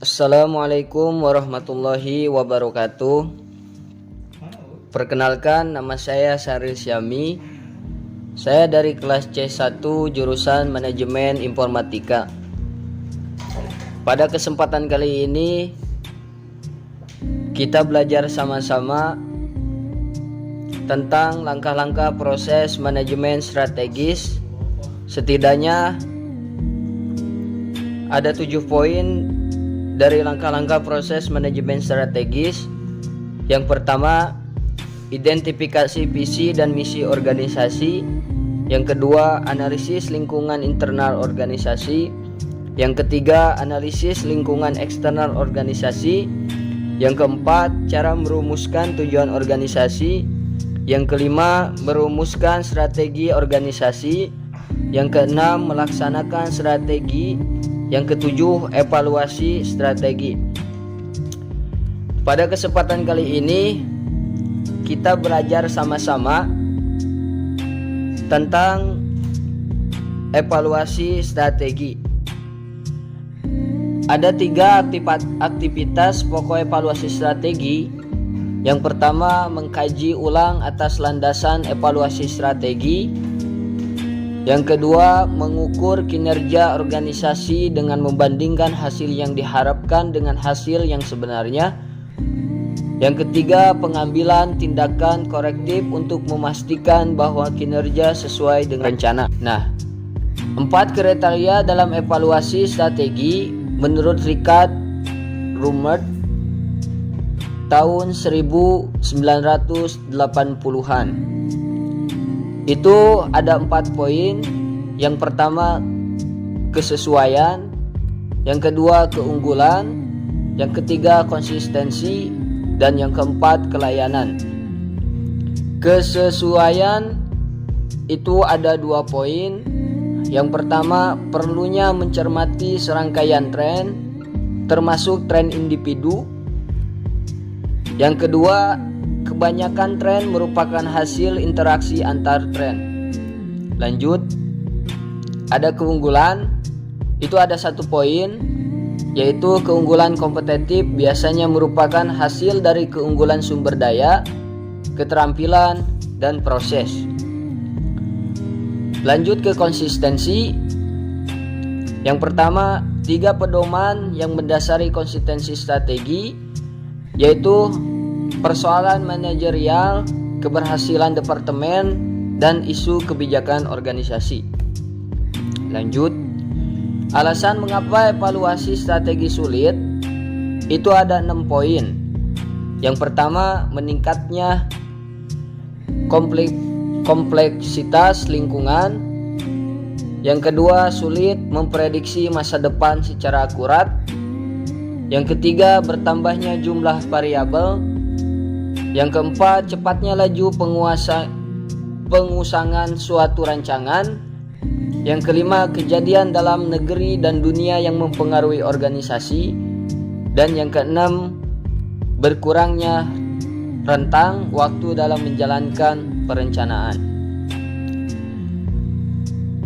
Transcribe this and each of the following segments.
Assalamualaikum warahmatullahi wabarakatuh. Perkenalkan, nama saya Syaril Syami. Saya dari kelas C1 jurusan Manajemen Informatika. Pada kesempatan kali ini kita belajar sama-sama tentang langkah-langkah proses manajemen strategis. Setidaknya ada 7 poin dari langkah-langkah proses manajemen strategis. Yang pertama, identifikasi visi dan misi organisasi. Yang kedua, analisis lingkungan internal organisasi. Yang ketiga, analisis lingkungan eksternal organisasi. Yang keempat, cara merumuskan tujuan organisasi. Yang kelima, merumuskan strategi organisasi. Yang keenam, melaksanakan strategi. Yang ketujuh, evaluasi strategi. Pada kesempatan kali ini kita belajar sama-sama tentang evaluasi strategi. Ada 3 aktivitas pokok evaluasi strategi. Yang pertama, mengkaji ulang atas landasan evaluasi strategi. Yang kedua, mengukur kinerja organisasi dengan membandingkan hasil yang diharapkan dengan hasil yang sebenarnya. Yang ketiga, pengambilan tindakan korektif untuk memastikan bahwa kinerja sesuai dengan rencana. Nah, 4 kriteria dalam evaluasi strategi menurut Richard Rummert tahun 1980-an. Itu ada 4 poin. Yang pertama, kesesuaian. Yang kedua, keunggulan. Yang ketiga, konsistensi. Dan yang keempat, kelayanan. Kesesuaian itu ada 2 poin. Yang pertama, perlunya mencermati serangkaian tren, termasuk tren individu. Yang kedua, kebanyakan tren merupakan hasil interaksi antar tren. Lanjut, ada keunggulan. Itu ada 1 poin, yaitu keunggulan kompetitif biasanya merupakan hasil dari keunggulan sumber daya, keterampilan, dan proses. Lanjut ke konsistensi. Yang pertama, 3 pedoman yang mendasari konsistensi strategi, yaitu persoalan manajerial, keberhasilan departemen, dan isu kebijakan organisasi. Lanjut, alasan mengapa evaluasi strategi sulit. Itu ada 6 poin. Yang pertama, meningkatnya kompleksitas lingkungan. Yang kedua, sulit memprediksi masa depan secara akurat. Yang ketiga, bertambahnya jumlah variabel. Yang keempat, cepatnya laju pengusangan suatu rancangan. Yang kelima, kejadian dalam negeri dan dunia yang mempengaruhi organisasi. Dan yang keenam, berkurangnya rentang waktu dalam menjalankan perencanaan.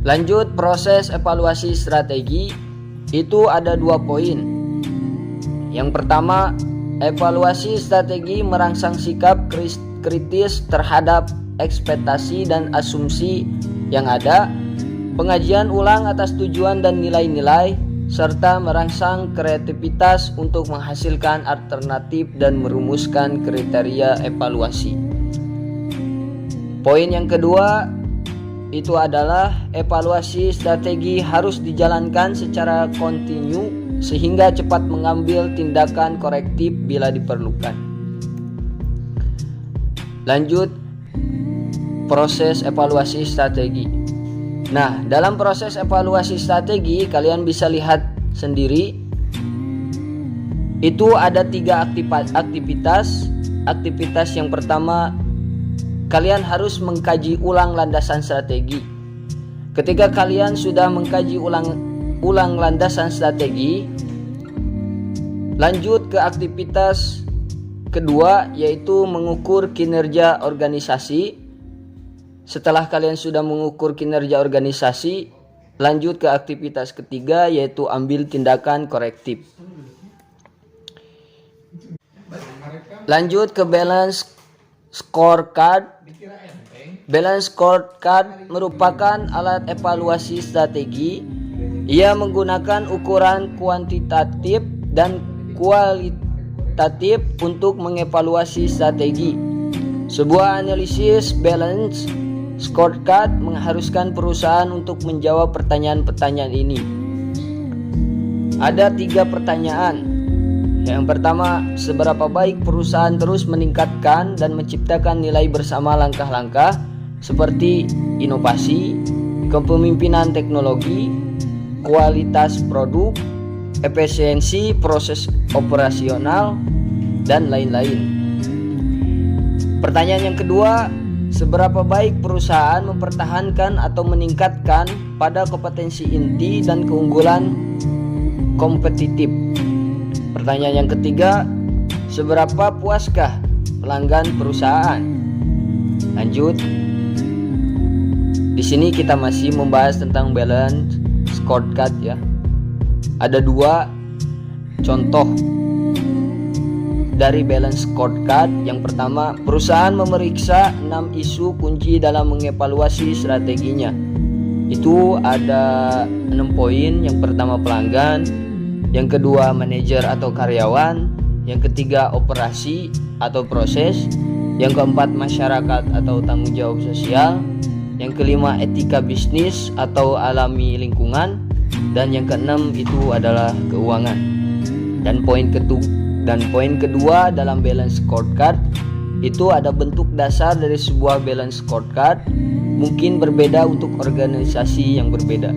Lanjut, proses evaluasi strategi. Itu ada 2 poin. Yang pertama, evaluasi strategi merangsang sikap kritis terhadap ekspektasi dan asumsi yang ada, pengajian ulang atas tujuan dan nilai-nilai, serta merangsang kreativitas untuk menghasilkan alternatif dan merumuskan kriteria evaluasi. Poin yang kedua itu adalah evaluasi strategi harus dijalankan secara kontinu sehingga cepat mengambil tindakan korektif bila diperlukan. Lanjut, proses evaluasi strategi. Nah, dalam proses evaluasi strategi kalian bisa lihat sendiri. Itu ada 3 aktivitas. Aktivitas yang pertama, kalian harus mengkaji ulang landasan strategi. Ketika kalian sudah mengkaji ulang landasan strategi, lanjut ke aktivitas kedua yaitu mengukur kinerja organisasi. Setelah kalian sudah mengukur kinerja organisasi, lanjut ke aktivitas ketiga yaitu ambil tindakan korektif. Lanjut ke balance scorecard. Balance scorecard merupakan alat evaluasi strategi. Ia menggunakan ukuran kuantitatif dan kualitatif untuk mengevaluasi strategi. Sebuah analisis balance scorecard mengharuskan perusahaan untuk menjawab pertanyaan-pertanyaan ini. Ada 3 pertanyaan. Yang pertama, seberapa baik perusahaan terus meningkatkan dan menciptakan nilai bersama langkah-langkah seperti inovasi, kepemimpinan teknologi, kualitas produk, efisiensi proses operasional, dan lain-lain. Pertanyaan yang kedua, seberapa baik perusahaan mempertahankan atau meningkatkan pada kompetensi inti dan keunggulan kompetitif. Pertanyaan yang ketiga, seberapa puaskah pelanggan perusahaan? Lanjut. Di sini kita masih membahas tentang balance scorecard ya. Ada 2 contoh dari balance scorecard. Yang pertama, perusahaan memeriksa 6 isu kunci dalam mengevaluasi strateginya. Itu ada 6 poin. Yang pertama pelanggan, yang kedua manajer atau karyawan, yang ketiga operasi atau proses, yang keempat masyarakat atau tanggung jawab sosial, yang kelima etika bisnis atau alami lingkungan, dan yang keenam itu adalah keuangan. Dan poin kedua dalam balance scorecard itu ada bentuk dasar dari sebuah balance scorecard mungkin berbeda untuk organisasi yang berbeda.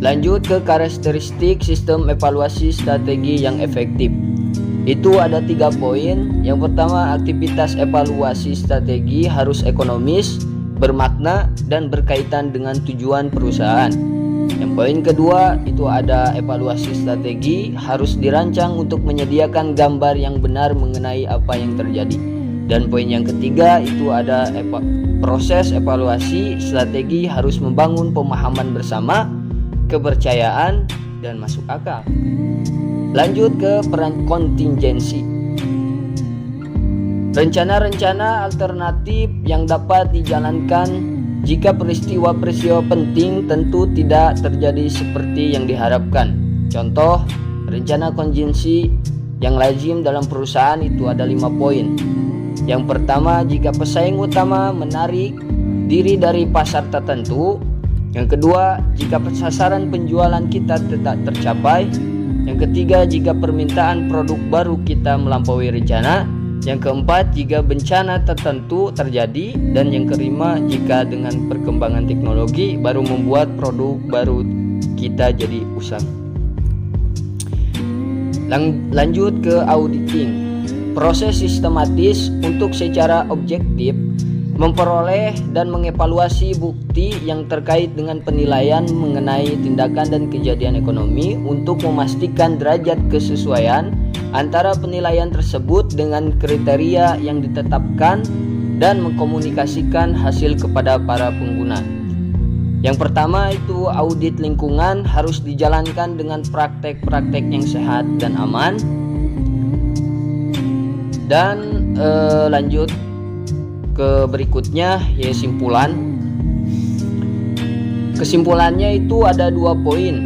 Lanjut ke karakteristik sistem evaluasi strategi yang efektif. Itu ada 3 poin. Yang pertama, aktivitas evaluasi strategi harus ekonomis, bermakna, dan berkaitan dengan tujuan perusahaan. Yang poin kedua, itu ada evaluasi strategi harus dirancang untuk menyediakan gambar yang benar mengenai apa yang terjadi. Dan poin yang ketiga, itu ada proses evaluasi strategi harus membangun pemahaman bersama, kepercayaan, dan masuk akal. Lanjut ke peran kontingensi. Rencana-rencana alternatif yang dapat dijalankan jika peristiwa-peristiwa penting tentu tidak terjadi seperti yang diharapkan. Contoh, rencana kontingensi yang lazim dalam perusahaan itu ada 5 poin. Yang pertama, jika pesaing utama menarik diri dari pasar tertentu. Yang kedua, jika sasaran penjualan kita tidak tercapai. Yang ketiga, jika permintaan produk baru kita melampaui rencana. Yang keempat, jika bencana tertentu terjadi. Dan yang kelima, jika dengan perkembangan teknologi baru membuat produk baru kita jadi usang. Lanjut ke auditing. Proses sistematis untuk secara objektif memperoleh dan mengevaluasi bukti yang terkait dengan penilaian mengenai tindakan dan kejadian ekonomi untuk memastikan derajat kesesuaian antara penilaian tersebut dengan kriteria yang ditetapkan dan mengkomunikasikan hasil kepada para pengguna. Yang pertama itu audit lingkungan harus dijalankan dengan praktek-praktek yang sehat dan aman. Dan lanjut ke berikutnya ya simpulan. Kesimpulannya itu ada 2 poin.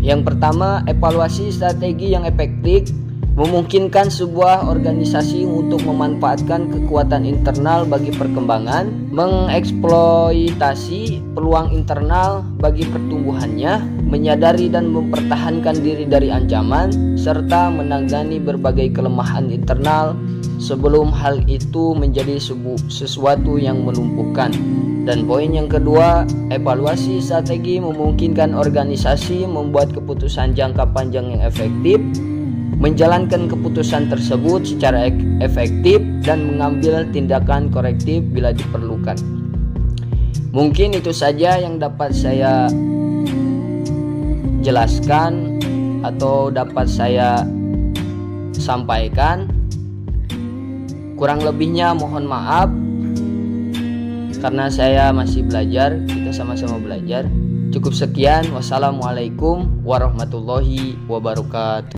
Yang pertama, evaluasi strategi yang efektif memungkinkan sebuah organisasi untuk memanfaatkan kekuatan internal bagi perkembangan, mengeksploitasi peluang internal bagi pertumbuhannya, menyadari dan mempertahankan diri dari ancaman, serta menangani berbagai kelemahan internal sebelum hal itu menjadi sesuatu yang melumpuhkan. Dan poin yang kedua, evaluasi strategi memungkinkan organisasi membuat keputusan jangka panjang yang efektif, menjalankan keputusan tersebut secara efektif, dan mengambil tindakan korektif bila diperlukan. Mungkin itu saja yang dapat saya jelaskan atau dapat saya sampaikan. Kurang lebihnya mohon maaf, karena saya masih belajar, kita sama-sama belajar. Cukup sekian, wassalamualaikum warahmatullahi wabarakatuh.